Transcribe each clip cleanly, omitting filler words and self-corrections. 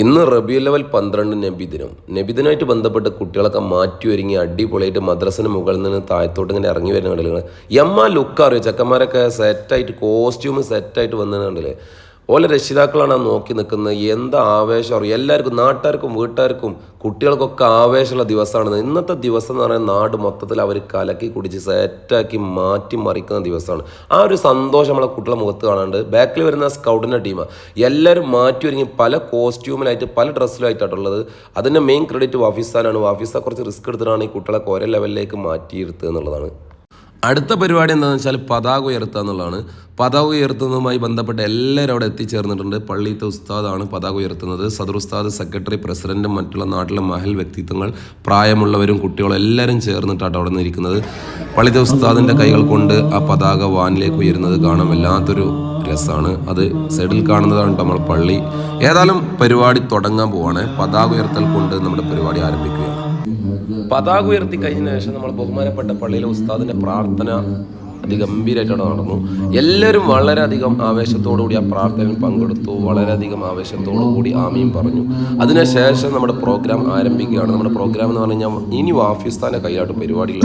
ഇന്ന് റബീഉൽ അവൽ 12 നബിദിനം. നബിദിനമായിട്ട് ബന്ധപ്പെട്ട് കുട്ടികളൊക്കെ മാറ്റി ഒരുങ്ങി അടിപൊളിയായിട്ട് മദ്രസിന് മുകളിൽ നിന്ന് താഴത്തോട്ട് ഇങ്ങനെ ഇറങ്ങി വരുന്ന കണ്ടില്ലേ? എമ്മ ലുക്ക് അറിയോ? ചെക്കന്മാരൊക്കെ സെറ്റായിട്ട് കോസ്റ്റ്യൂം സെറ്റായിട്ട് വന്നത് കണ്ടില്ലേ? ഓലെ രക്ഷിതാക്കളാണ് നോക്കി നിൽക്കുന്നത്. എന്താ ആവേശം അറിയും എല്ലാവർക്കും, നാട്ടുകാർക്കും വീട്ടുകാർക്കും കുട്ടികൾക്കൊക്കെ ആവേശമുള്ള ദിവസമാണ് ഇന്നത്തെ ദിവസം എന്ന് പറയുന്നത്. നാട് മൊത്തത്തിൽ അവർ കലക്കി കുടിച്ച് സെറ്റാക്കി മാറ്റി മറിക്കുന്ന ദിവസമാണ്. ആ ഒരു സന്തോഷം നമ്മളെ കുട്ടികളെ മുഖത്ത് കാണാണ്ട്. ബാക്കിൽ വരുന്ന സ്കൗട്ടിൻ്റെ ടീമാണ്. എല്ലാവരും മാറ്റി ഒരുങ്ങി പല കോസ്റ്റ്യൂമിലായിട്ട് പല ഡ്രസ്സിലായിട്ടാണുള്ളത്. അതിൻ്റെ മെയിൻ ക്രെഡിറ്റ് വാഫിസ്ഥാനാണ്. വാഫിസ കുറച്ച് റിസ്ക് എടുത്തിട്ടാണ് ഈ കുട്ടികളെ ഒരേ ലെവലിലേക്ക് മാറ്റിയിരുത്തുക എന്നുള്ളതാണ്. അടുത്ത പരിപാടി എന്താണെന്ന് വെച്ചാൽ പതാക ഉയർത്തുക എന്നുള്ളതാണ്. പതാക ഉയർത്തുന്നതുമായി ബന്ധപ്പെട്ട് എല്ലാവരും അവിടെ എത്തിച്ചേർന്നിട്ടുണ്ട്. പള്ളിയിലത്തെ ഉസ്താദാണ് പതാക ഉയർത്തുന്നത്. സദർ ഉസ്താദ്, സെക്രട്ടറി, പ്രസിഡന്റും മറ്റുള്ള നാട്ടിലെ മഹൽ വ്യക്തിത്വങ്ങൾ, പ്രായമുള്ളവരും കുട്ടികളും എല്ലാവരും ചേർന്നിട്ടാണ് അവിടെ നിന്നിരിക്കുന്നത്. പള്ളിയിലത്തെ ഉസ്താദിൻ്റെ കൈകൾ കൊണ്ട് ആ പതാക വാനിലേക്ക് ഉയരുന്നത് കാണാൻ വല്ലാത്തൊരു രസമാണ്. അത് സൈഡിൽ കാണുന്നതാണ് നമ്മൾ പള്ളി. ഏതായാലും പരിപാടി തുടങ്ങാൻ പോവാണ്. പതാക ഉയർത്തൽ കൊണ്ട് നമ്മുടെ പരിപാടി ആരംഭിക്കുകയാണ്. പതാക ഉയർത്തി കഴിഞ്ഞ ശേഷം നമ്മൾ ബഹുമാനപ്പെട്ട പള്ളിയിലെ ഉസ്താദിന്റെ പ്രാർത്ഥന അതിഗംഭീരമായിട്ടാണ് നടന്നു. എല്ലാവരും വളരെയധികം ആവേശത്തോടുകൂടി ആ പ്രാർത്ഥനയിൽ പങ്കെടുത്തു. വളരെയധികം ആവേശത്തോടുകൂടി ആമീൻ പറഞ്ഞു. അതിനുശേഷം നമ്മുടെ പ്രോഗ്രാം ആരംഭിക്കുകയാണ്. നമ്മുടെ പ്രോഗ്രാം എന്ന് പറഞ്ഞു കഴിഞ്ഞാൽ ഇനി വാഫിസ്ഥാന്റെ കൈയാട്ട് പരിപാടികൾ.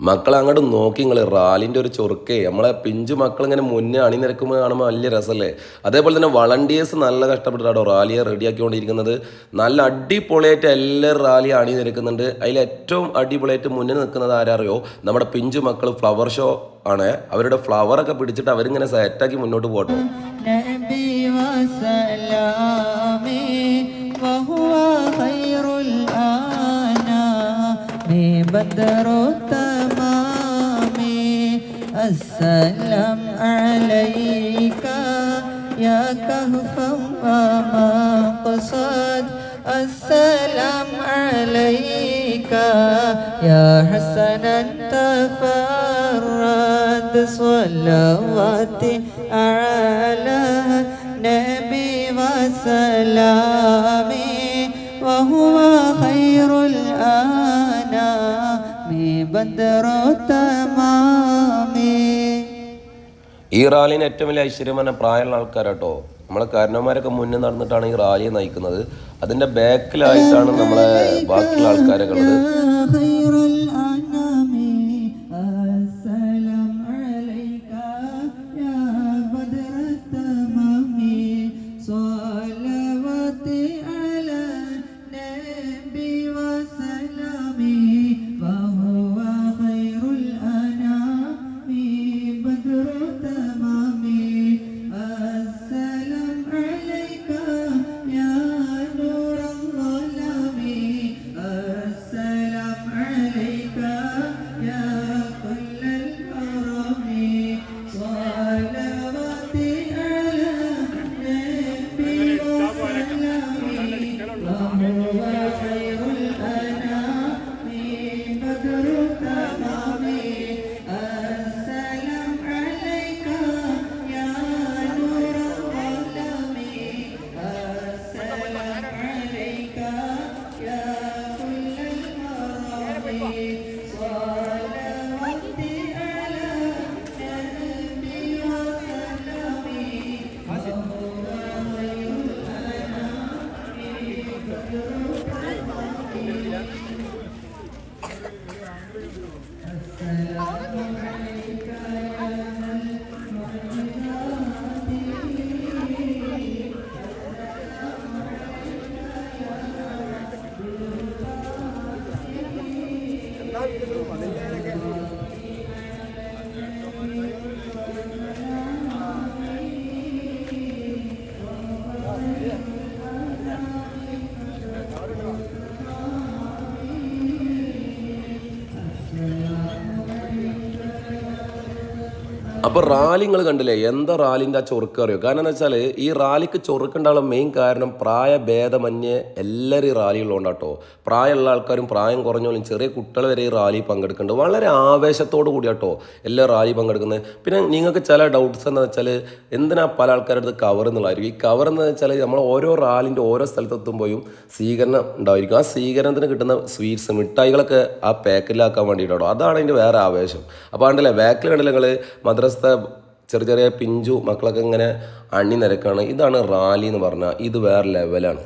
മക്കളെ അങ്ങോട്ട് നോക്കി നിങ്ങൾ. റാലിൻ്റെ ഒരു ചൊറുക്കേ. നമ്മളെ പിഞ്ചു മക്കളിങ്ങനെ മുന്നേ അണിനിരക്കുമ്പോൾ കാണുമ്പോൾ വലിയ രസമല്ലേ? അതേപോലെ തന്നെ വളണ്ടിയേഴ്സ് നല്ല കഷ്ടപ്പെട്ടിട്ടാണോ റാലിയെ റെഡിയാക്കിക്കൊണ്ടിരിക്കുന്നത്. നല്ല അടിപൊളിയായിട്ട് എല്ലാവരും റാലിയെ അണിനിരക്കുന്നുണ്ട്. അതിൽ ഏറ്റവും അടിപൊളിയായിട്ട് മുന്നിൽ നിൽക്കുന്നത് ആരറിയോ? നമ്മുടെ പിഞ്ചു മക്കൾ ഫ്ലവർ ഷോ ആണ്. അവരുടെ ഫ്ലവറൊക്കെ പിടിച്ചിട്ട് അവരിങ്ങനെ സെറ്റാക്കി മുന്നോട്ട് പോകട്ടോ. بدر التمام السلام عليك يا كهفا ومقصد السلام عليك يا حسنا تفرد صلوات على نبي وسلامي وهو خير الأنام بدر التمام ഈ റാലിന് ഏറ്റവും വലിയ ഐശ്വര്യം പറഞ്ഞാൽ പ്രായമുള്ള ആൾക്കാരാട്ടോ. നമ്മളെ കാരണവന്മാരൊക്കെ മുന്നിൽ നടന്നിട്ടാണ് ഈ റാലിയെ നയിക്കുന്നത്. അതിൻ്റെ ബാക്കിലായിട്ടാണ് നമ്മളെ ബാക്കിയുള്ള ആൾക്കാരൊക്കെ ഉള്ളത്. അപ്പോൾ റാലി നിങ്ങൾ കണ്ടില്ലേ, എന്താ റാലിൻ്റെ ആ ചൊറുക്ക് അറിയോ? കാരണം എന്താ വെച്ചാൽ ഈ റാലിക്ക് ചൊറുക്കുണ്ടാവുള്ള മെയിൻ കാരണം പ്രായഭേദമന്യേ എല്ലാവരും ഈ റാലികളുണ്ടാട്ടോ. പ്രായമുള്ള ആൾക്കാരും പ്രായം കുറഞ്ഞോളും ചെറിയ കുട്ടികൾ വരെ ഈ റാലി പങ്കെടുക്കുന്നുണ്ട്. വളരെ ആവേശത്തോടു കൂടിയാട്ടോ എല്ലാ റാലി പങ്കെടുക്കുന്നത്. പിന്നെ നിങ്ങൾക്ക് ചില ഡൗട്ട്സ് എന്താ വെച്ചാൽ എന്തിനാ പല ആൾക്കാരുടെ അടുത്ത് കവർ എന്നുള്ളതായിരിക്കും. ഈ കവർ എന്ന് വെച്ചാൽ നമ്മൾ ഓരോ റാലിൻ്റെ ഓരോ സ്ഥലത്തെത്തുമ്പോഴും സ്വീകരണം ഉണ്ടായിരിക്കും. ആ സ്വീകരണത്തിന് കിട്ടുന്ന സ്വീറ്റ്സ് മിഠായികളൊക്കെ ആ പാക്കറ്റിലാക്കാൻ വേണ്ടിയിട്ടോ. അതാണ് അതിൻ്റെ വേറെ ആവേശം. അപ്പോൾ കണ്ടില്ലേ ബാക്കിൽ കണ്ടില്ല നിങ്ങൾ മദ്രസ ചെറിയ ചെറിയ പിഞ്ചു മക്കളൊക്കെ ഇങ്ങനെ അണിനിരക്കാണ്. ഇതാണ് റാലി എന്ന് പറഞ്ഞാൽ. ഇത് വേറെ ലെവലാണ്.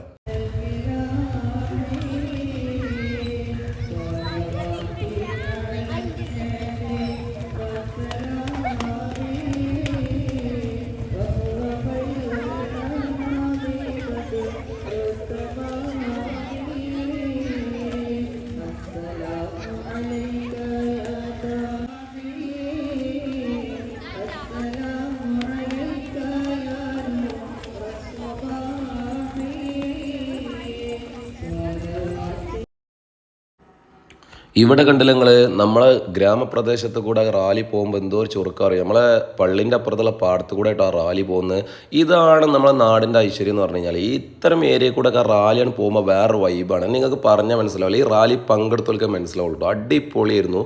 ഇവിടെ കണ്ടില്ല നിങ്ങൾ, നമ്മളെ ഗ്രാമപ്രദേശത്ത് കൂടെ റാലി പോകുമ്പോൾ എന്തോ ഒരു ചുരുക്കറിയാം. നമ്മളെ പള്ളിൻ്റെ അപ്പുറത്തുള്ള പാടത്ത് കൂടെ ആയിട്ട് ആ റാലി പോകുന്നത്. ഇതാണ് നമ്മളെ നാടിൻ്റെ ഐശ്വര്യം എന്ന് പറഞ്ഞു കഴിഞ്ഞാൽ. ഇത്തരം ഏരിയയിൽ കൂടെ ഒക്കെ റാലിയാണ് പോകുമ്പോൾ വേറൊരു വൈബാണ്. നിങ്ങൾക്ക് പറഞ്ഞാൽ മനസ്സിലാവില്ല. ഈ റാലി പങ്കെടുത്തവർക്ക് മനസ്സിലാവുള്ളൂ. അടിപൊളിയായിരുന്നു.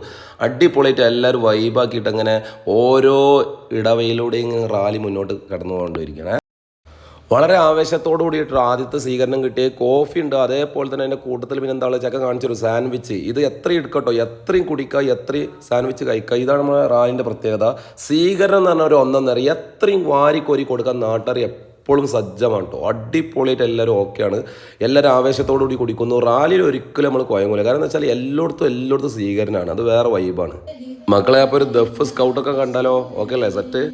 അടിപൊളിയായിട്ട് എല്ലാവരും വൈബാക്കിയിട്ട് അങ്ങനെ ഓരോ ഇടവയിലൂടെയും ഇങ്ങനെ റാലി മുന്നോട്ട് കടന്നു പോകൊണ്ടിരിക്കണേ. വളരെ ആവേശത്തോടു കൂടിയിട്ട് ആദ്യത്തെ സ്വീകരണം കിട്ടിയ കോഫി ഉണ്ട്. അതേപോലെ തന്നെ അതിൻ്റെ കൂട്ടത്തിൽ പിന്നെ എന്താ ചക്ക കാണിച്ചൊരു സാൻഡ്വിച്ച്. ഇത് എത്രയും എടുക്കട്ടോ, എത്രയും കുടിക്കുക, എത്രയും സാൻഡ്വിച്ച് കഴിക്കുക. ഇതാണ് നമ്മുടെ റാലിൻ്റെ പ്രത്യേകത. സ്വീകരണം എന്ന് പറഞ്ഞാൽ ഒരു ഒന്നൊന്നര എത്രയും വാരിക്കോരി കൊടുക്കാൻ നാട്ടുകാർ എപ്പോഴും സജ്ജമാണ് കേട്ടോ. അടിപൊളിയായിട്ട് എല്ലാവരും ഓക്കെയാണ്. എല്ലാവരും ആവേശത്തോടു കൂടി കുടിക്കുന്നു. റാലിയിൽ ഒരിക്കലും നമ്മൾ കുഴങ്ങൂല. കാരണം എന്താ വെച്ചാൽ എല്ലായിടത്തും സ്വീകരണമാണ്. അത് വേറെ വൈബാണ്. മക്കളെ അപ്പോൾ ഒരു ദഫ് സ്കൗട്ടൊക്കെ കണ്ടാലോ? ഓക്കെ അല്ലേ? സെറ്റ്.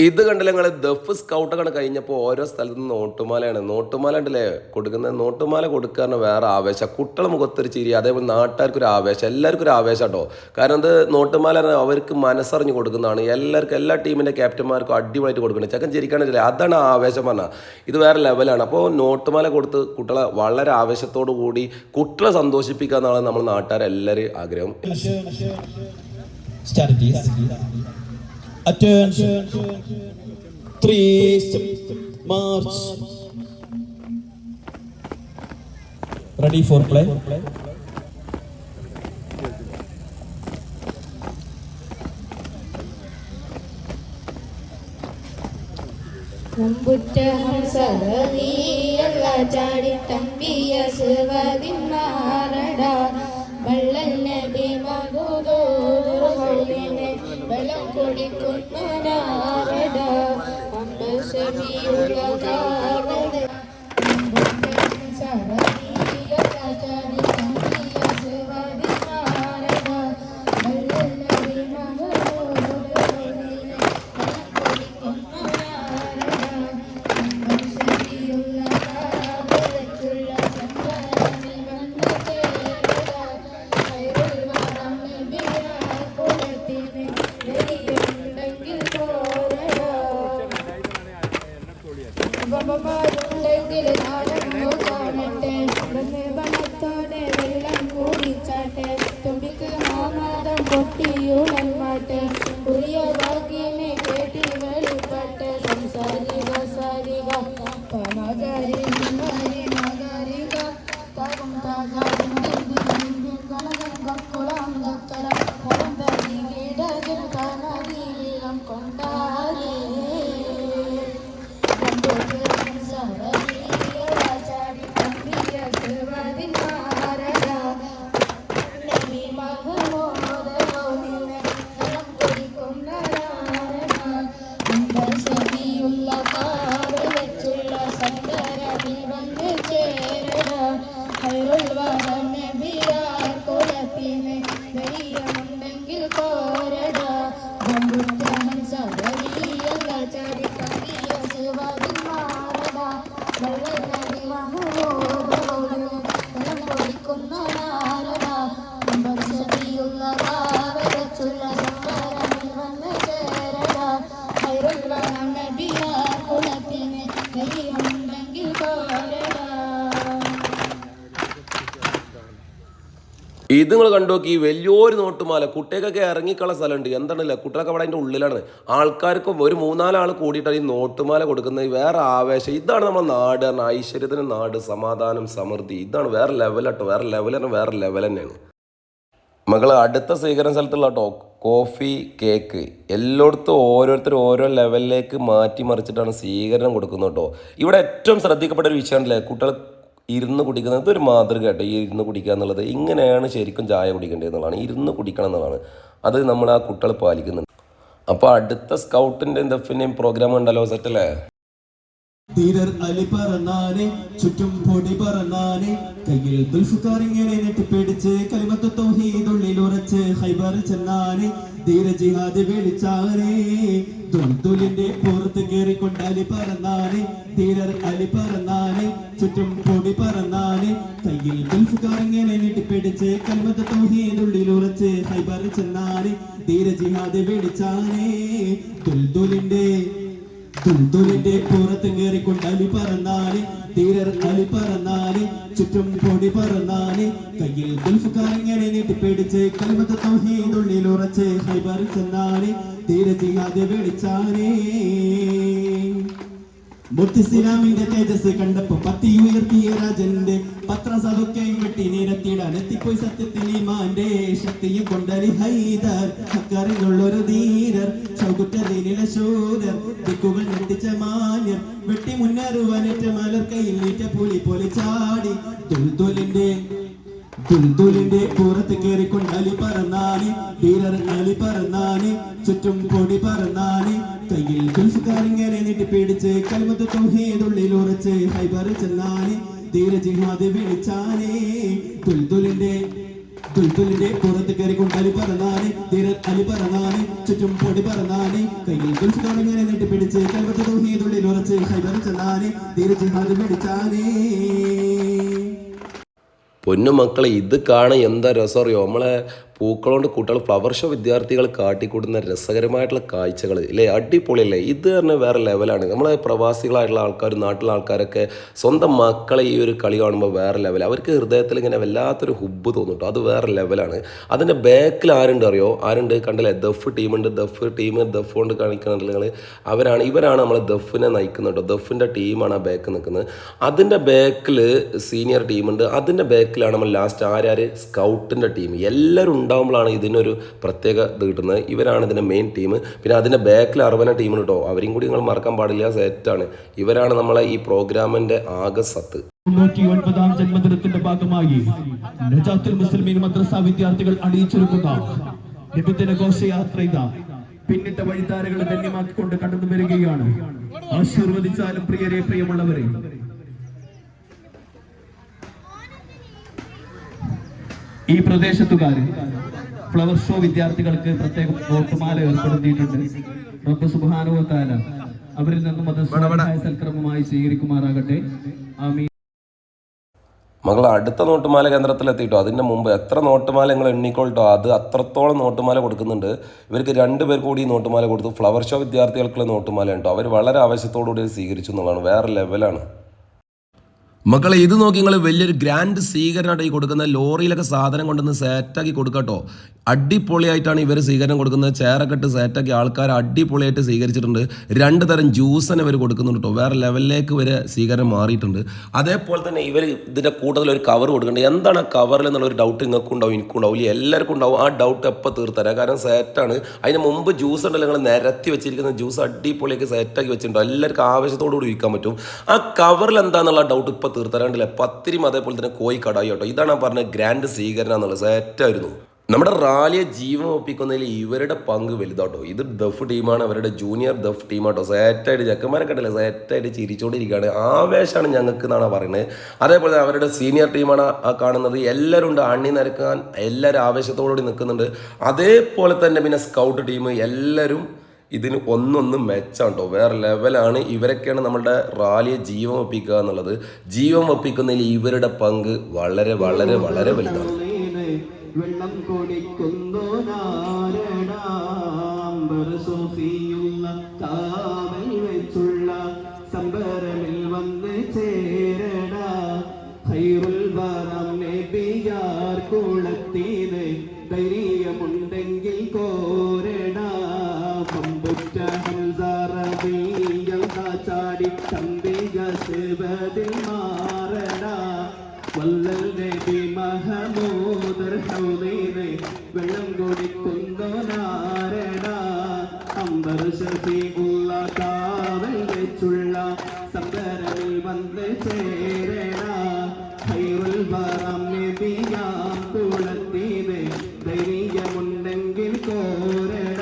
ഇത് കണ്ടില്ല നിങ്ങൾ ദഫ് സ്കൗട്ടൊക്കെ കഴിഞ്ഞപ്പോൾ ഓരോ സ്ഥലത്തും നോട്ടുമാലയാണ്. നോട്ടുമാല ഉണ്ടല്ലേ കൊടുക്കുന്നത്. നോട്ടുമാല കൊടുക്കുക വേറെ ആവേശം. കുട്ടികളെ മുഖത്തൊരു ചിരി, അതേപോലെ നാട്ടുകാർക്കൊരു ആവേശം, എല്ലാവർക്കും ഒരു ആവേശം കേട്ടോ. കാരണം ഇത് നോട്ടുമാല അവർക്ക് മനസ്സറിഞ്ഞ് കൊടുക്കുന്നതാണ്. എല്ലാവർക്കും എല്ലാ ടീമിൻ്റെ ക്യാപ്റ്റന്മാർക്കും അടിപൊളിയായിട്ട് കൊടുക്കുന്നത്. ചെക്കൻ ചിരിക്കാണില്ലേ, അതാണ് ആവേശം പറഞ്ഞാൽ. ഇത് വേറെ ലെവലാണ്. അപ്പോൾ നോട്ടുമാല കൊടുത്ത് കുട്ടികളെ വളരെ ആവേശത്തോടു കൂടി കുട്ടികളെ സന്തോഷിപ്പിക്കുക എന്നാണ് നമ്മൾ നാട്ടുകാരെല്ലാവരും ആഗ്രഹം. Attention, 3 steps, march. Ready for play. Nambuta hamsaradi alla jadi tambiya sevadin marada ballal nabi magudur holine belam kodikunna narada amba sabiyula garade nambuta hamsaradi alla jadi tambiya sevadin marada ballal nabi magudur holine belam kodikunna ഇത് നിങ്ങൾ കണ്ടു നോക്കി, വലിയൊരു നോട്ടുമാല. കുട്ടികൾക്കൊക്കെ ഇറങ്ങിക്കള സ്ഥലമുണ്ട്. എന്താണല്ലേ, കുട്ടികളൊക്കെ അവിടെ അതിൻ്റെ ഉള്ളിലാണ്. ആൾക്കാർക്കും ഒരു 3-4 ആൾ കൂടിയിട്ടാണ് ഈ നോട്ടുമാല കൊടുക്കുന്നത്. വേറെ ആവേശം. ഇതാണ് നമ്മുടെ നാട് പറഞ്ഞാൽ, ഐശ്വര്യത്തിൻ്റെ നാട്, സമാധാനം, സമൃദ്ധി. ഇതാണ് വേറെ ലെവലാട്ടോ. വേറെ ലെവൽ പറഞ്ഞാൽ വേറെ ലെവൽ തന്നെയാണ്. മകൾ അടുത്ത സ്വീകരണ സ്ഥലത്തുള്ള കേട്ടോ കോഫി, കേക്ക് എല്ലായിടത്തും ഓരോരുത്തരും ഓരോ ലെവലിലേക്ക് മാറ്റി മറിച്ചിട്ടാണ് സ്വീകരണം കൊടുക്കുന്നത് കേട്ടോ. ഇവിടെ ഏറ്റവും ശ്രദ്ധിക്കപ്പെട്ട ഒരു വിഷയമുണ്ടല്ലേ, കുട്ടികൾ ഇരുന്ന് കുടിക്കുന്നത്. ഇതൊരു മാതൃക കേട്ടോ. ഈ ഇരുന്ന് കുടിക്കുക എന്നുള്ളത് ഇങ്ങനെയാണ് ശരിക്കും ചായ കുടിക്കേണ്ടത് എന്നുള്ളതാണ്. ഇരുന്ന് കുടിക്കണം എന്നുള്ളതാണ്. അത് നമ്മൾ ആ കുട്ടികൾ പാലിക്കുന്നുണ്ട്. അപ്പോൾ അടുത്ത സ്കൗട്ടിൻ്റെ ദഫിൻ്റെയും പ്രോഗ്രാം ഉണ്ടല്ലോ. സെറ്റല്ലേ? ധീരർ അലി പറന്നാനെ ചുറ്റും പൊടി പറന്നാനെ കയ്യിൽ ദുൽഫുക്കാർ ഇങ്ങനെ നെട്ടിപ്പിടിച്ച് കലിമത്ത് തൗഹീദുള്ളിൽ ഉറച്ച് ഹൈബർ ചെന്നാനെ ധീര ജിഹാദ് വിളിച്ചാനെ ദുൽദുലിന്റെ പുറത്ത് കയറിക്കൊണ്ട് അലി പറന്നാനെ ധീരർ അലി പറന്നാനെ ചുറ്റും പൊടി പറന്നാനെ കയ്യിൽ ദുൽഫുക്കാർ ഇങ്ങനെ നെട്ടിപ്പിടിച്ച് കലിമത്ത് തൗഹീദുള്ളിൽ ഉറച്ച് ഹൈബർ ചെന്നാനെ ധീര ജിഹാദ് വിളിച്ചാനെ ദുൽദുലിന്റെ ദുൽദുലിന്റെ പുറത്ത് കയറിക്കൊണ്ട് അലി പറന്നാന് തീരർ അലി പറന്നാന് ചുറ്റും പൊടി പറന്നാന് കയ്യിൽ ദുൽഫുകാരിങ്ങനെ നീട്ടി പിടിച്ച് കലിമത്ത് തൗഹീദ് ഉള്ളിൽ ഉറച്ച് ഹൈബർ ചെന്നാന് തീര ജിഹാദ് വിളിച്ചാനേ മുത്തിസ്ലാമിന്റെ തേജസ് കണ്ടപ്പോ പത്തി ഉയർത്തിയ രാജന്റെ പത്രസതൊക്കെയും വെട്ടി നിരത്തിയിടാൻ എത്തിപ്പോയി സത്യത്തിൽ ഈമാന്റെ ശക്തിയും കൊണ്ടലി ഹൈദർ ഹക്കറിഞ്ഞുള്ളൊരു ധീരർ ചൗകുറ്റതിനില ശൂരർ ദിക്കുകൾ ഞെട്ടിച്ച മാന്യർ വെട്ടി മുന്നേറുവാനേറ്റ മലർ കയ്യിൽ നീറ്റ പുലി പോലെ ചാടി ദുൽദുലിന്റെ പുറത്ത് കയറിക്കൊണ്ട് അലി പറന്നാന് ധീരർ അലി പറന്നാന് ചുറ്റും പൊടി പറന്നാന് കയ്യിൽ ദുൽഫുകാരിങ്ങനെ നീട്ടി പിടിച്ച് കലിമത്ത് തൗഹീദ് ഉള്ളിൽ ഉറച്ച് ഹൈബർ ചെന്നാന് ധീര ജിഹാദ് വിളിച്ചാനേ ദുൽദുലിന്റെ പുറത്ത് കയറിക്കൊണ്ട് അലി പറന്നാന് ധീരർ അലി പറന്നാന് ചുറ്റും പൊടി പറന്നാന് കയ്യിൽ ദുൽഫുകാരിങ്ങനെ നീട്ടി പിടിച്ച് കലിമത്ത് തൗഹീദ് ഉള്ളിൽ ഉറച്ച് ഹൈബർ ചെന്നാന് ധീര ജിഹാദ് വിളിച്ചാനേ. പൊന്നു മക്കളെ, ഇത് കാണാൻ എന്താ രസം അറിയോ? നമ്മളെ പൂക്കളോണ്ട് കുട്ടികൾ ഫ്ലവർ ഷോ വിദ്യാർത്ഥികൾ കാട്ടിക്കൂട്ടുന്ന രസകരമായിട്ടുള്ള കാഴ്ചകൾ ഇല്ലേ, അടിപൊളിയല്ലേ? ഇത് തന്നെ വേറെ ലെവലാണ്. നമ്മളെ പ്രവാസികളായിട്ടുള്ള ആൾക്കാർ, നാട്ടിലെ ആൾക്കാരൊക്കെ സ്വന്തം മക്കളെ ഈ ഒരു കളി കാണുമ്പോൾ വേറെ ലെവൽ. അവർക്ക് ഹൃദയത്തിൽ ഇങ്ങനെ വല്ലാത്തൊരു ഹുബ്ബ് തോന്നിട്ടോ, അത് വേറെ ലെവലാണ്. അതിൻ്റെ ബാക്കിൽ ആരുണ്ട് അറിയോ? ആരുണ്ട്? കണ്ടില്ലേ, ദഫ് ടീമുണ്ട്. ദഫ് കൊണ്ട് കാണിക്കുന്നുണ്ടെങ്കിൽ ഇവരാണ് നമ്മളെ ദഫിനെ നയിക്കുന്നത് കേട്ടോ. ദഫിൻ്റെ ടീമാണ് ആ ബാക്ക് നിൽക്കുന്നത്. അതിൻ്റെ ബാക്കിൽ സീനിയർ ടീമുണ്ട്. അതിൻ്റെ ബാക്കിലാണ് നമ്മൾ ലാസ്റ്റ് ആര് സ്കൗട്ടിൻ്റെ ടീം. എല്ലാവരും ഉണ്ടാകുമ്പോഴാണ് ഇതിനൊരു പ്രത്യേക ഇത് കിട്ടുന്നത്. ഇവരാണ് ഇതിൻ്റെ മെയിൻ ടീം. പിന്നെ അതിൻ്റെ ബാക്കിൽ അർബന ടീമാണ് കേട്ടോ. അവരെയും കൂടി നിങ്ങൾ മറക്കാൻ പാടില്ല, സെറ്റാണ്. ഇവരാണ് നമ്മളെ ഈ പ്രോഗ്രാമിൻ്റെ ആകെ സത്ത്. 99ാം ജന്മദിനത്തിന്റെ ഭാഗമായി നജാത്തുൽ മുസ്ലിമീൻ മദ്രസ വിദ്യാർത്ഥികൾ അണിയിച്ചൊരുക്കുന്ന നബിദിന ഘോഷയാത്ര ഇതാ പിന്നിട്ട വഴിത്താരകളെ ധന്യമാക്കിക്കൊണ്ട് കടന്നു വരികയാണ്. ആശീർവദിച്ചാലും പ്രിയരെ, പ്രിയമുള്ളവരെ, ഈ പ്രദേശത്തുകാര് ഫ്ലവർ ഷോ വിദ്യാർത്ഥികൾക്ക് പ്രത്യേകം നോട്ടുമാല ഏർപ്പെടുത്തിയിട്ടുണ്ട്. റബ്ബ് സുബ്ഹാനഹു വ തആല അവരിൽ നിന്നും അത് സൽക്രമമായി സ്വീകരിക്കുമാറാകട്ടെ. ആമീൻ. മകൾ അടുത്ത നോട്ടുമാല കേന്ദ്രത്തിലെത്തിയിട്ടോ. അതിൻ്റെ മുമ്പ് എത്ര നോട്ടുമാല നിങ്ങൾ എണ്ണിക്കൊള്ളട്ടോ, അത് അത്രത്തോളം നോട്ടുമാല കൊടുക്കുന്നുണ്ട്. ഇവർക്ക് 2 പേർ കൂടി നോട്ടുമാല കൊടുത്തു. ഫ്ലവർ ഷോ വിദ്യാർത്ഥികൾക്കുള്ള നോട്ടുമാല ഉണ്ടോ. അവർ വളരെ ആവശ്യത്തോടുകൂടി സ്വീകരിച്ചു എന്നുള്ളതാണ്. വേറെ ലെവലാണ്. മക്കളെ, ഇത് നോക്കി നിങ്ങൾ വലിയൊരു ഗ്രാൻഡ് സ്വീകരണമായിട്ട് ഈ കൊടുക്കുന്ന ലോറിയിലൊക്കെ സാധനം കൊണ്ടുവന്ന് സെറ്റാക്കി കൊടുക്കട്ടോ. അടിപൊളിയായിട്ടാണ് ഇവർ സ്വീകരണം കൊടുക്കുന്നത്. ചെയറൊക്കെ ഇട്ട് സെറ്റാക്കി ആൾക്കാർ അടിപൊളിയായിട്ട് സ്വീകരിച്ചിട്ടുണ്ട്. 2 തരം ജ്യൂസ് തന്നെ ഇവർ കൊടുക്കുന്നുണ്ട് കേട്ടോ. വേറെ ലെവലിലേക്ക് വരെ സ്വീകരണം മാറിയിട്ടുണ്ട്. അതേപോലെ തന്നെ ഇവർ ഇതിൻ്റെ കൂട്ടത്തിൽ ഒരു കവർ കൊടുക്കുന്നുണ്ട്. എന്താണ് ആ കവറിൽ എന്നുള്ളൊരു ഡൗട്ട് നിങ്ങൾക്കും ഉണ്ടാവും, എനിക്കും ഉണ്ടാവും, ഇല്ല എല്ലാവർക്കും ഉണ്ടാവും. ആ ഡൗട്ട് എപ്പോൾ തീർത്തരാം. കാരണം സെറ്റാണ്. അതിന് മുമ്പ് ജ്യൂസ് ഉണ്ടല്ലോ, നിങ്ങൾ നിരത്തി വെച്ചിരിക്കുന്ന ജ്യൂസ് അടിപൊളിയൊക്കെ സെറ്റാക്കി വെച്ചിട്ടുണ്ടോ. എല്ലാവർക്കും ആവശ്യത്തോടു കൂടി വിൽക്കാൻ പറ്റും. ആ കവറിൽ എന്താണെന്നുള്ള ഡൗട്ട് ഇപ്പോൾ തീർത്തരാണ്ടില്ല. പത്തിരിയും അതേപോലെ തന്നെ കോഴി കടായി കേട്ടോ. ഇതാണ് ഞാൻ പറഞ്ഞത് ഗ്രാൻഡ് സ്വീകരണം എന്നുള്ളത്. സെറ്റായിരുന്നു. നമ്മുടെ റാലിയെ ജീവൻ ഒപ്പിക്കുന്നതിൽ ഇവരുടെ പങ്ക് വലുതാട്ടോ. ഇത് ദഫ് ടീമാണ്, അവരുടെ ജൂനിയർ ദഫ് ടീമാട്ടോ. സെറ്റായിട്ട് ചെക്കന്മാരൊക്കെ ഉണ്ടല്ലേ, സെറ്റായിട്ട് ചിരിച്ചുകൊണ്ടിരിക്കുകയാണ്. ആവേശമാണ് ഞങ്ങൾക്ക് എന്നാണ് പറയുന്നത്. അതേപോലെ അവരുടെ സീനിയർ ടീമാണ് ആ കാണുന്നത്. എല്ലാവരും ഉണ്ട്, അണി നിരക്കാൻ എല്ലാവരും ആവേശത്തോടുകൂടി നിൽക്കുന്നുണ്ട്. അതേപോലെ തന്നെ പിന്നെ സ്കൗട്ട് ടീം എല്ലാവരും ഇതിന് ഒന്നൊന്നും മെച്ചാണ് കേട്ടോ. വേറെ ലെവലാണ്. ഇവരൊക്കെയാണ് നമ്മളുടെ റാലിയെ ജീവൻ ഒപ്പിക്കുക എന്നുള്ളത്. ജീവൻ ഒപ്പിക്കുന്നതിൽ ഇവരുടെ പങ്ക് വളരെ വളരെ വളരെ വലുതാണ്. വെള്ളം കൊടിക്കുന്നു സൂഫിയുള്ള കാവൽ വെച്ചുള്ള സംബരമിൽ വന്ന് ചേരട ഖൈറുൽ വറം നബിയാർ കുളത്തിലെ ധൈര്യമുണ്ടെങ്കിൽ കോരട പമ്പുറ്റ ഹംസറബിയൽ ചാടി തമ്പിക ശിവതിൽ മാറട വല്ലൽ നബി മഹമൂദർ ഹൗദീനെ വെള്ളം കുടിക്കുന്നു നാരട അംബർ ഷഫീഉള്ള കാവൽ വെച്ചുള്ള സംബരമിൽ വന്ന് ചേരട ഖൈറുൽ വറം നബിയാം കുളത്തിലെ ധൈര്യമുണ്ടെങ്കിൽ കോരട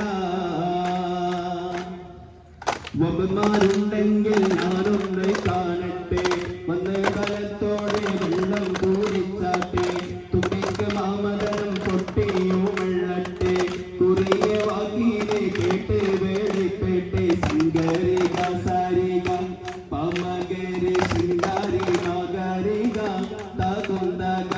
വബന്മാരുണ്ടെങ്കിൽ ഞാനൊന്ന് കാണട്ടെ വന്ന് കലത്തോടെ വെള്ളം കൂടിച്ചാട്ടെ തുമ്പിക്ക് മാമദനം പൊട്ടിയോ വെള്ളട്ടെ കുറിയ വാക്കിനെ കേട്ട് വേളിപ്പെട്ട് സിംഗരിക സാരിക പമകരി ശിങ്കാരി നാഗരിക താകുന്താക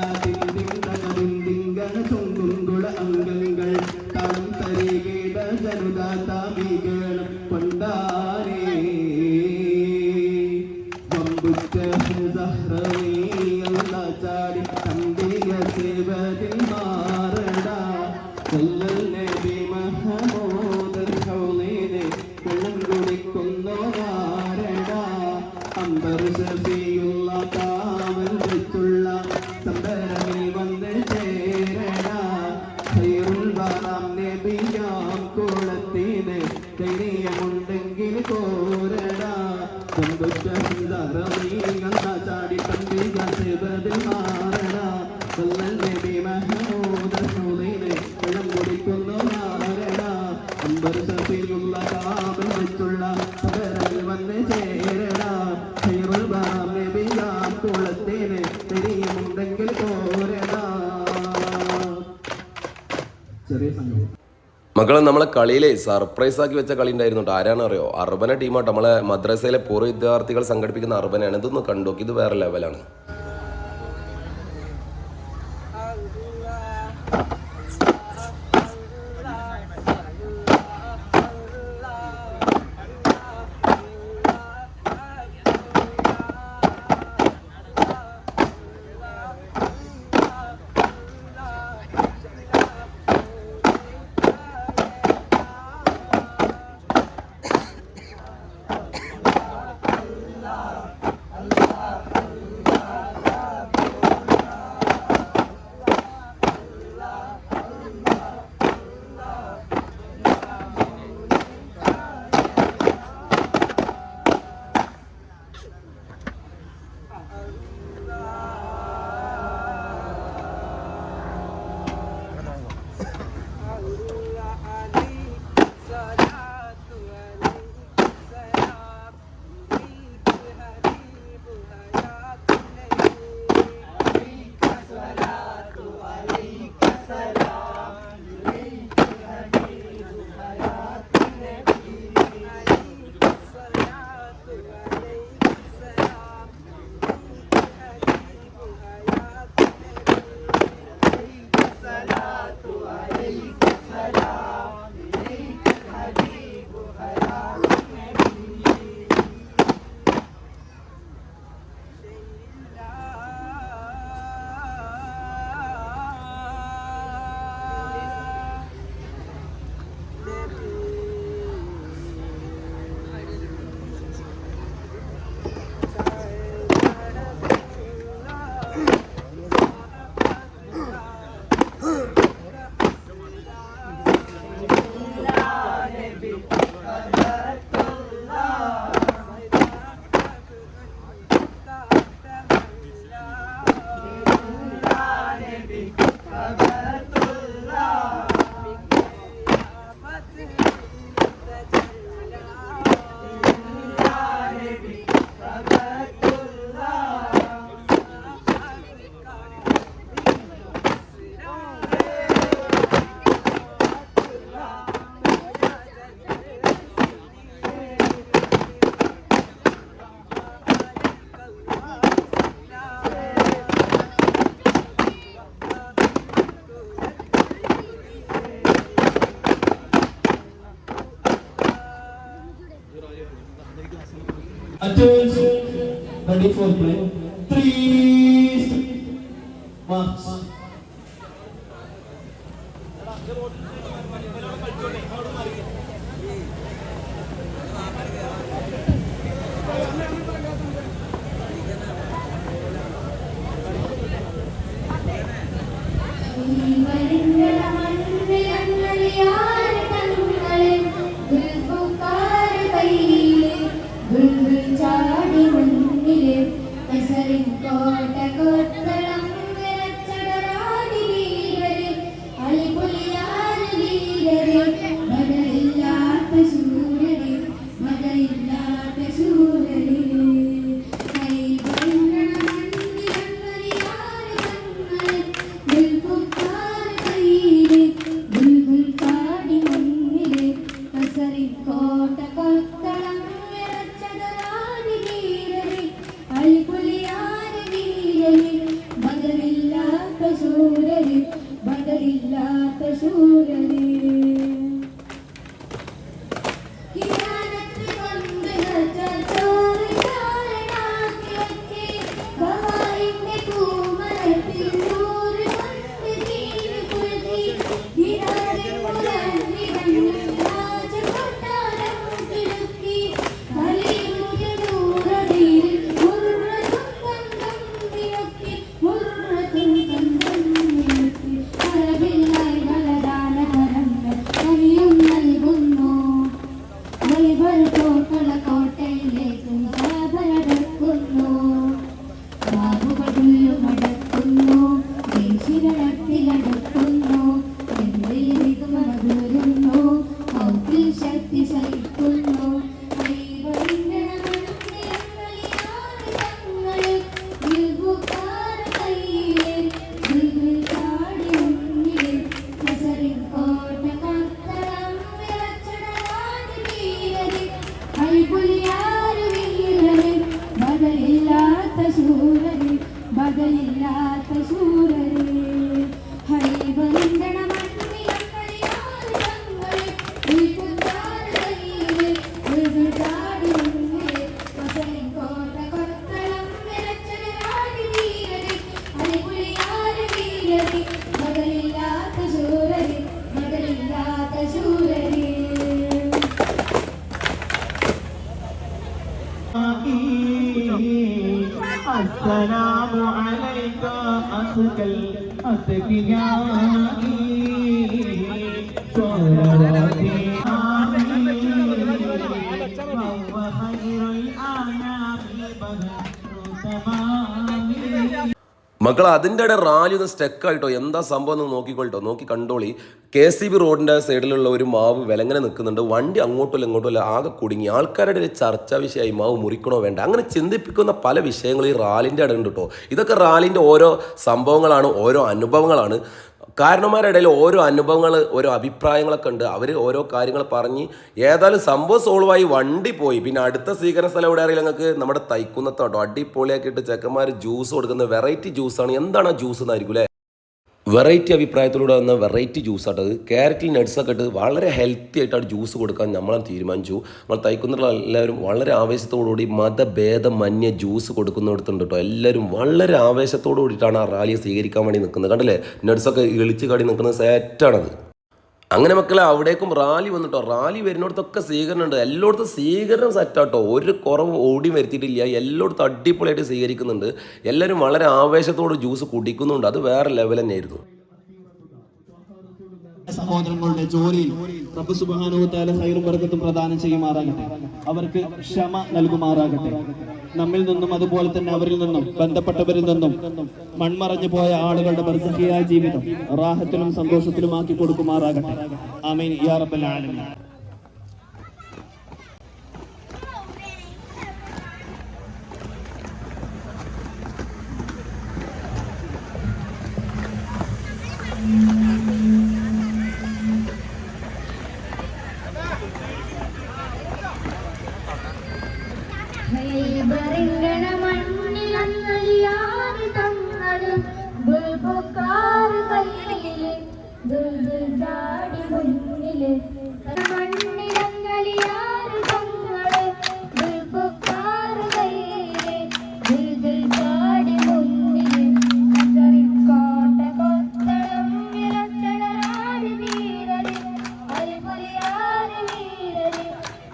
തിങ്കിങ്കണ ചൊങ്കുങ്കുള അംഗങ്ങൾ തളം തരികേട ജനുദാ താമികളും കൊണ്ടാരേ സഫിയുള്ള കാവൽ വെച്ചുള്ള സംബരമിൽ വന്ന് ചേരണ ഖൈറുൽ വറാം നബിയാം കുളത്തിന് ധൈര്യമുണ്ടെങ്കിൽ കോരണ ചാടി തമ്പിക ശിവതിൽ മാറണ നബി മഹമൂദ ഹുദൈനെ വെള്ളം കുടിക്കുന്നു മാറണ അമ്പർ സഫിയുള്ള കാവൽ വെച്ചുള്ള സംബരമിൽ വന്ന് ചേരണ ഖൈറുൽ വറാം നബിയാം കുളത്തിന് ധൈര്യമുണ്ടെങ്കിൽ കോരണ. ചെറിയ സംഗതി മക്കളെ നമ്മളെ കളിയിലെ സർപ്രൈസ് ആക്കി വെച്ച കളി ഉണ്ടായിരുന്നു കേട്ടോ. ആരാണ് അറിയോ? അർബന ടീമാട്ടോ. നമ്മളെ മദ്രസയിലെ പൂർവ്വ വിദ്യാർത്ഥികൾ സംഘടിപ്പിക്കുന്ന അർബനയാണ്. ഇതൊന്ന് കണ്ടു, ഇത് വേറെ ലെവലാണ്. Attention, ready for play. 3 marks. ചാടി മുന്നില് കോട്ട കോട്ടളം തോട്ടള കോട്ടയിലേക്ക് നടക്കുന്നു ബാബുകൾ മടക്കുന്നു ദേശികളടക്കുന്നു മധുരുന്നു ഔത്തിൽ ശക്തി സഹിക്കുന്നു ബദലില്ലാത്ത ശൂരരെ ഹരിവന്ദന السلام عليك أخي الأتقياء صلواتي وهو خير الأنام بدر تمام. മക്കൾ അതിൻ്റെ ഇടയിൽ റാലി ഒന്ന് സ്റ്റക്കായിട്ടോ എന്താ സംഭവം എന്ന് നോക്കിക്കൊള്ളട്ടോ, നോക്കി കണ്ടോളി. KCB റോഡിൻ്റെ സൈഡിലുള്ള ഒരു മാവ് വിലങ്ങനെ നിൽക്കുന്നുണ്ട്. വണ്ടി അങ്ങോട്ടും ഇങ്ങോട്ടും ആകെ കുടുങ്ങി. ആൾക്കാരുടെ ഒരു ചർച്ചാ വിഷയമായി മാവ് മുറിക്കണോ വേണ്ട, അങ്ങനെ ചിന്തിപ്പിക്കുന്ന പല വിഷയങ്ങൾ ഈ റാലിൻ്റെ ഇടയിൽ ഉണ്ട് കേട്ടോ. ഇതൊക്കെ റാലിൻ്റെ ഓരോ സംഭവങ്ങളാണ്, ഓരോ അനുഭവങ്ങളാണ്. കാരണന്മാരുടെ ഇടയിൽ ഓരോ അനുഭവങ്ങൾ, ഓരോ അഭിപ്രായങ്ങളൊക്കെ ഉണ്ട്. അവർ ഓരോ കാര്യങ്ങൾ പറഞ്ഞ് ഏതായാലും സംഭവം സോൾവായി, വണ്ടി പോയി. പിന്നെ അടുത്ത സ്വീകരണ സ്ഥലം എവിടെ അറിയില്ല ഞങ്ങൾക്ക്, നമ്മുടെ തൈക്കുന്നത്തോട്ടോ. അടിപൊളിയാക്കിയിട്ട് ചെക്കന്മാർ ജ്യൂസ് കൊടുക്കുന്ന വെറൈറ്റി ജ്യൂസാണ്. എന്താണ് ആ ജ്യൂസ് എന്നായിരിക്കും അല്ലേ? വെറൈറ്റി അഭിപ്രായത്തിലൂടെ വന്ന വെറൈറ്റി ജ്യൂസാട്ടത്. ക്യാരറ്റിൽ നട്ട്സൊക്കെ ഇട്ട് വളരെ ഹെൽത്തി ആയിട്ടാണ് ജ്യൂസ് കൊടുക്കാൻ നമ്മൾ തീരുമാനിച്ചു. നമ്മൾ തൈക്കുന്നുള്ള എല്ലാവരും വളരെ ആവേശത്തോടുകൂടി മതഭേദമന്യ ജ്യൂസ് കൊടുക്കുന്നിടത്തുണ്ട് കേട്ടോ. എല്ലാവരും വളരെ ആവേശത്തോടു കൂടിയിട്ടാണ് ആ റാലിയെ സ്വീകരിക്കാൻ വേണ്ടി നിൽക്കുന്നത്. കണ്ടില്ലേ, നട്ട്സൊക്കെ ഇളിച്ച് കാടി നിൽക്കുന്നത് സെറ്റാണത്. അങ്ങനെ മക്കളെ അവിടേക്കും റാലി വന്നിട്ടോ. റാലി വരുന്നിടത്തൊക്കെ സ്വീകരണം ഉണ്ട്. എല്ലായിടത്തും സ്വീകരണം സെറ്റാട്ടോ, ഒരു കുറവ് ഓടി വരുത്തിയിട്ടില്ല. എല്ലായിടത്തും അടിപൊളിയായിട്ട് സ്വീകരിക്കുന്നുണ്ട്. എല്ലാവരും വളരെ ആവേശത്തോട് ജ്യൂസ് കുടിക്കുന്നുണ്ട്. അത് വേറെ ലെവൽ തന്നെയായിരുന്നു. സഹോദരങ്ങളുടെ ജോലിയിൽ റബ്ബ് സുബ്ഹാനഹു വ തആല ഖൈറും ബർക്കത്തും പ്രദാനം ചെയ്യുമാറാകട്ടെ. അവർക്ക് ക്ഷമ നൽകുമാറാകട്ടെ. നമ്മിൽ നിന്നും അതുപോലെ തന്നെ അവരിൽ നിന്നും ബന്ധപ്പെട്ടവരിൽ നിന്നും മൺമറഞ്ഞു പോയ ആളുകളുടെ ബർസഖിയായ ജീവിതം റാഹത്തിലും സന്തോഷത്തിലും ആക്കി കൊടുക്കുമാറാകട്ടെ. ആമീൻ യാ റബ്ബൽ ആലമീൻ. ഹൈബറിങ്കണ മണ്ണിലന്നലിയാനി തങ്ങളും ബുൽബുക്കാർ കയ്യില് ദുൽദുൽ ചാടി മുന്നില് മണ്ണിലന്നലിയാനി തങ്ങള് ബുൽബുക്കാർ കയ്യില് ദുൽദുൽ ചാടി മുന്നില് കോട്ട കൊത്തളം വിളച്ചടരാടി വീരര് അരിപുലിയാരി വീരര്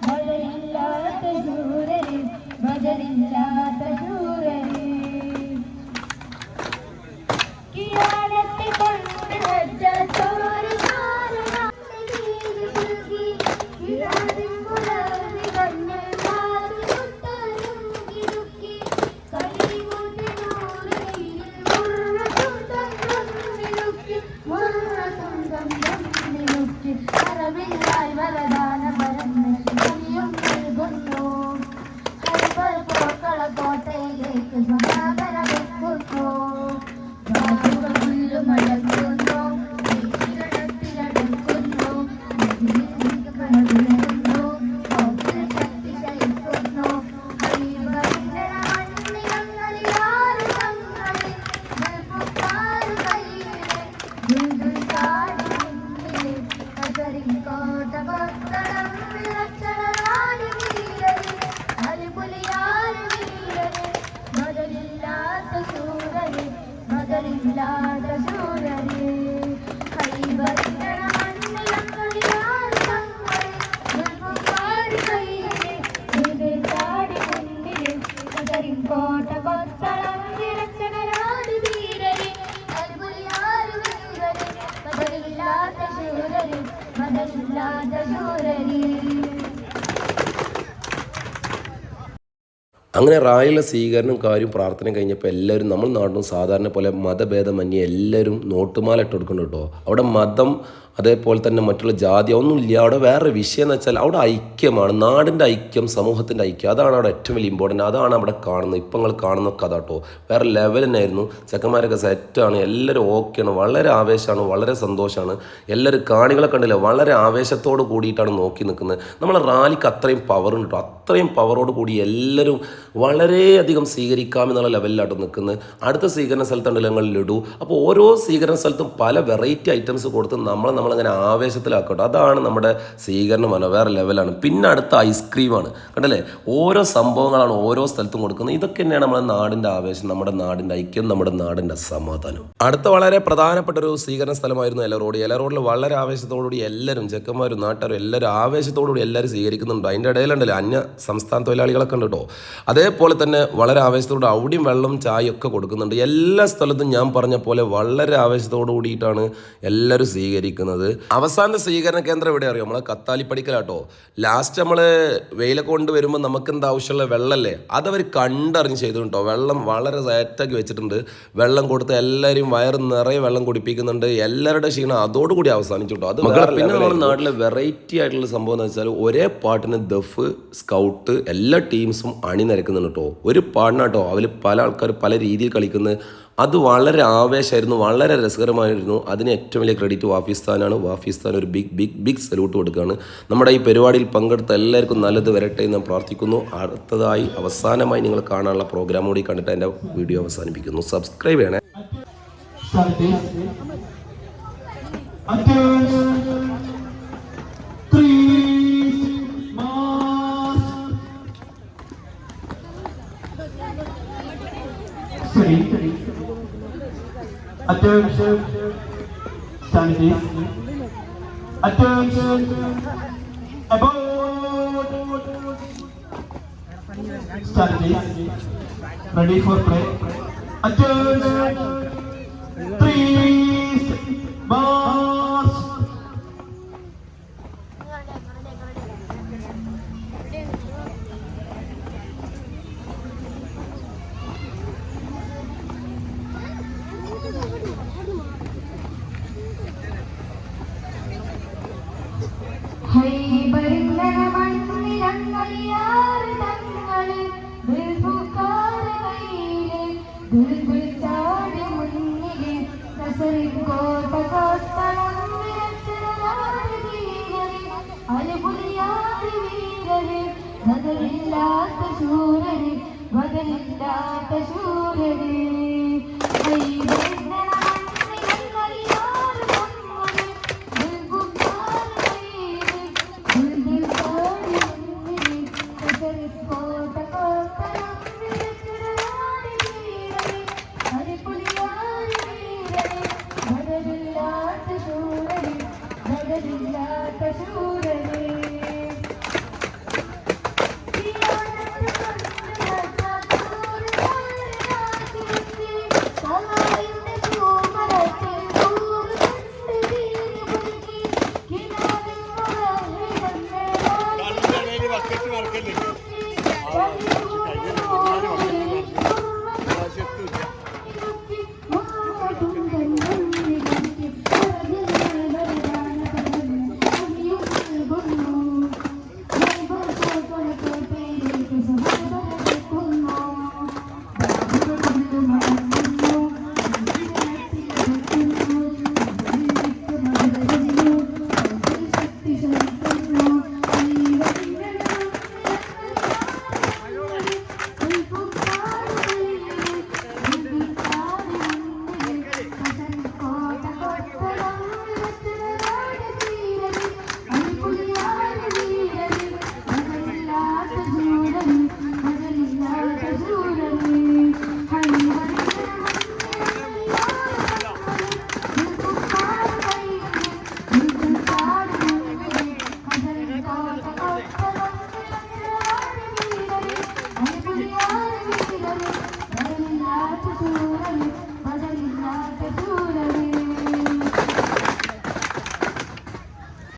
ബദലില്ലാത്ത ശൂരര് ബദലില്ലാത്ത ശൂരര് കിയാനത്തെ കൊണ്ട് വെച്ച ചോര് വരദാന പരന്ന് ഇനിയും നൽകുന്നു. കോട്ടയിലേക്ക് സമാപന വെക്കുന്നു. ബാബുകൾ പുല്ലുമടക്കുന്നു, ദേശികളത്തിലടക്കുന്നു, മധുരുന്നു, ശക്തി ശയിക്കുന്നു. ഹൈബറിന്റെ മണ്ണിലങ്ങളിലാറ് തങ്ങളിൽ വെൽപ്പുക്കാറ് കയ്യില് ദുൽദുൽ ചാടി മുന്നില് കോട്ട കൊത്തളം വിളച്ചടരാടി വീരര് അരിപുലിയാരി വീരര് ബദലില്ലാത്ത ശൂരര് ബദലില്ലാത്ത ശൂരര് ഹൈബറിന്റെ മണ്ണിലങ്ങളിലാറ് തങ്ങള് വെൽപ്പുക്കാര് കയ്യില് ദുൽദുൽ ചാടി മുന്നില് കോട്ട കൊത്തളം വിളച്ചടരാടി വീരര് അരിപുലിയാരി വീരര് ബദലില്ലാത്ത ശൂരര് ബദലില്ലാത്ത ശൂരര് അങ്ങനെ റാലിയിലെ സ്വീകരണം കാര്യം പ്രാർത്ഥന കഴിഞ്ഞപ്പോൾ എല്ലാവരും നമ്മൾ നാട്ടിലും സാധാരണ പോലെ മതഭേദമന്യേ എല്ലാവരും നോട്ടുമാല ഇട്ട് കൊടുക്കുന്നുണ്ട് കേട്ടോ. അവിടെ മതം അതേപോലെ തന്നെ മറ്റുള്ള ജാതി ഒന്നുമില്ല. അവിടെ വേറെ വിഷയം എന്ന് വെച്ചാൽ അവിടെ ഐക്യമാണ്, നാടിൻ്റെ ഐക്യം, സമൂഹത്തിൻ്റെ ഐക്യം. അതാണ് അവിടെ ഏറ്റവും വലിയ ഇമ്പോർട്ടൻ്റ്. അതാണ് അവിടെ കാണുന്നത്. ഇപ്പം നിങ്ങൾ കാണുന്നൊക്കെ അതാട്ടോ. വേറെ ലെവൽ തന്നെയായിരുന്നു. ചെക്കന്മാരൊക്കെ സെറ്റാണ്, എല്ലാവരും ഓക്കെയാണ്, വളരെ ആവേശമാണ്, വളരെ സന്തോഷമാണ്. എല്ലാവരും കാണികളെ കണ്ടില്ല, വളരെ ആവേശത്തോട് കൂടിയിട്ടാണ് നോക്കി നിൽക്കുന്നത്. നമ്മളെ റാലിക്ക് അത്രയും പവർ ഉണ്ട് കേട്ടോ. അത്രയും പവറോട് കൂടി എല്ലാവരും വളരെയധികം സ്വീകരിക്കാമെന്നുള്ള ലെവലിലായിട്ട് നിൽക്കുന്നത്. അടുത്ത സ്വീകരണ സ്ഥലത്തുണ്ടല്ലോ ഞങ്ങൾ ലഡു. അപ്പോൾ ഓരോ സ്വീകരണ സ്ഥലത്തും പല വെറൈറ്റി ഐറ്റംസ് കൊടുത്ത് നമ്മളങ്ങനെ ആവേശത്തിലാക്കട്ടെ. അതാണ് നമ്മുടെ സ്വീകരണം പറഞ്ഞാൽ വേറെ ലെവലാണ്. പിന്നെ അടുത്ത ഐസ്ക്രീമാണ്. കണ്ടല്ലേ, ഓരോ സംഭവങ്ങളാണ് ഓരോ സ്ഥലത്തും കൊടുക്കുന്നത്. ഇതൊക്കെ തന്നെയാണ് നമ്മുടെ നാടിൻ്റെ ആവേശം, നമ്മുടെ നാടിൻ്റെ ഐക്യം, നമ്മുടെ നാടിൻ്റെ സമാധാനം. അടുത്ത വളരെ പ്രധാനപ്പെട്ട ഒരു സ്വീകരണ സ്ഥലമായിരുന്നു എലറോഡ്. എലറോഡിൽ വളരെ ആവേശത്തോടുകൂടി എല്ലാവരും, ചെക്കന്മാരും നാട്ടുകാരും എല്ലാവരും ആവേശത്തോടുകൂടി എല്ലാവരും സ്വീകരിക്കുന്നുണ്ട്. അതിൻ്റെ ഇടയിലുണ്ടല്ലോ അന്യ സംസ്ഥാന തൊഴിലാളികളൊക്കെ ഉണ്ട് കേട്ടോ. അതേപോലെ തന്നെ വളരെ ആവേശത്തോടെ അവിടെയും വെള്ളം ചായ ഒക്കെ കൊടുക്കുന്നുണ്ട്. എല്ലാ സ്ഥലത്തും ഞാൻ പറഞ്ഞ പോലെ വളരെ ആവേശത്തോടു കൂടിയിട്ടാണ് എല്ലാവരും സ്വീകരിക്കുന്നത്. അവസാന സ്വീകരണ കേന്ദ്രം എവിടെ അറിയോ? നമ്മളെ കത്താലിപ്പടിക്കലാട്ടോ. ലാസ്റ്റ് നമ്മൾ വെയിലൊക്കെ കൊണ്ട് വരുമ്പോൾ നമുക്ക് എന്താ ആവശ്യമുള്ള വെള്ളമല്ലേ, അതവർ കണ്ടറിഞ്ഞ് ചെയ്തു കേട്ടോ. വെള്ളം വളരെ സെറ്റാക്കി വെച്ചിട്ടുണ്ട്. വെള്ളം കൊടുത്ത് എല്ലാവരും വയറ് നിറയെ വെള്ളം കുടിപ്പിക്കുന്നുണ്ട്. എല്ലാവരുടെ ക്ഷീണം അതോടുകൂടി അവസാനിച്ചു കേട്ടോ. അത് പിന്നെ നമ്മുടെ നാട്ടിലെ വെറൈറ്റി ആയിട്ടുള്ള സംഭവം എന്ന് വെച്ചാൽ ഒരേ പാട്ടിന് ദഫ്, സ്കൗട്ട് എല്ലാ ടീംസും അണിനിരക്കുന്നുണ്ട് കേട്ടോ. ഒരു പാടിനാട്ടോ അതിൽ പല ആൾക്കാർ പല രീതിയിൽ കളിക്കുന്നത്. അത് വളരെ ആവേശമായിരുന്നു, വളരെ രസകരമായിരുന്നു. അതിന് ഏറ്റവും വലിയ ക്രെഡിറ്റ് വാഫിസ്ഥാനാണ്. വാഫിസ്ഥാൻ ഒരു ബിഗ് സല്യൂട്ട് കൊടുക്കുകയാണ്. നമ്മുടെ ഈ പരിപാടിയിൽ പങ്കെടുത്ത എല്ലാവർക്കും നല്ലത് വരട്ടെ എന്ന് പ്രാർത്ഥിക്കുന്നു. അടുത്തതായി അവസാനമായി നിങ്ങൾ കാണാനുള്ള പ്രോഗ്രാം കൂടി കണ്ടിട്ട് എൻ്റെ വീഡിയോ അവസാനിപ്പിക്കുന്നു. സബ്സ്ക്രൈബ് ചെയ്യണേ. Attention, stand please. Attention, about. Stand please. Ready for play. Attention, please, march. ഹൈബറിന്നന മണ്ണിലങ്ങളിയാറ് തങ്ങള് ദുൽഫുക്കാര കയ്യില് ദുൽബുൽ ചാടി മുന്നില് നസറിൻ കോട്ട കോട്ടണം നിരത്തിനാട് വീരര് അലുപുലിയാറ് വീരര് ബദലില്ലാത്ത ശൂരര് ബദലില്ലാത്ത ശൂരര് ഹൈബറിന്നന മണ്ണിലങ്ങളിയാറ് തങ്ങള് ദുൽഫുക്കാര കയ്യില് ദുൽബുൽ ചാടി മുന്നില് നസറിൻ കോട്ട കോട്ടണം നിരത്തിനാട് വീരര് അലുപുലിയാറ് വീരര് ബദലില്ലാത്ത ശൂരര് ബദലില്ലാത്ത ശൂരര് ിൽ